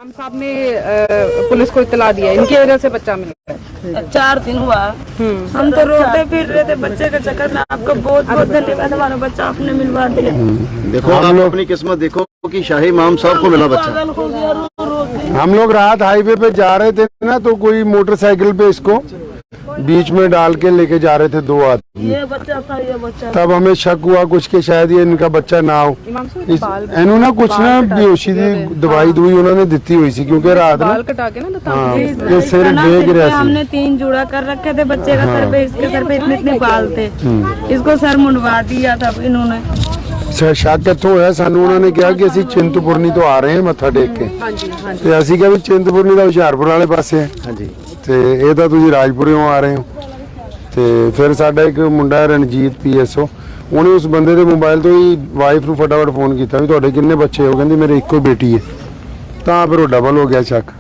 हम साहब ने पुलिस को इत्तला दिया, इनकी वजह से बच्चा मिला है। 4 दिन हुआ। हम तो रोते फिर रहे थे बच्चे के चक्कर में। आपका बहुत बहुत धन्यवाद, हमारा बच्चा आपने मिलवा दिया। देखो आप अपनी किस्मत देखो कि शाही इमाम साहब को मिला बच्चा। हम लोग रात हाईवे पे जा रहे थे ना, तो कोई मोटरसाइकिल पे इसको बीच में डाल के लेके जा रहे थे 2 आदमी। ये बच्चा था, ये बच्चा। तब हमें शक हुआ कुछ के शायद ये इनका बच्चा ना हो। इन्होंने ना कुछ ना बेहोशी दी दवाई दुई उन्होंने दी हुई सी, क्योंकि रात में ये सिर बेग रहा। हमने 3 जुड़ा कर रखे थे बच्चे का सर पे, इसके सर पे इतने बाल थे, इसको सर मुंडवा दिया था इन्होंने। शक इतों होया सानू, उन्होंने कहा कि ਅਸੀਂ चिंतपुरनी तो आ रहे हैं मत्था टेक के, ਤੇ ਅਸੀਂ ਕਿਹਾ ਵੀ चिंतपुरनी ਦਾ ਹੁਸ਼ਿਆਰਪੁਰ ਵਾਲੇ ਪਾਸੇ ਹੈ ਹਾਂਜੀ, ਤੇ ਇਹ ਤਾਂ ਤੁਸੀਂ ਰਾਜਪੁਰਿਓਂ ਆ ਰਹੇ ਹੋ। ਤੇ ਫਿਰ ਸਾਡਾ ਇੱਕ ਮੁੰਡਾ ਰਣਜੀਤ PSO, ਉਹਨੇ ਉਸ ਬੰਦੇ ਦੇ ਮੋਬਾਈਲ ਤੋਂ ਹੀ ਵਾਈਫ ਨੂੰ ਫਟਾਫਟ ਫੋਨ ਕੀਤਾ ਵੀ ਤੁਹਾਡੇ ਕਿੰਨੇ ਬੱਚੇ ਹੋ, ਕਹਿੰਦੀ ਮੇਰੇ ਇੱਕੋ ਬੇਟੀ ਹੈ। ਤਾਂ ਫਿਰ ਉਹ ਡਬਲ ਹੋ ਗਿਆ ਸ਼ੱਕ।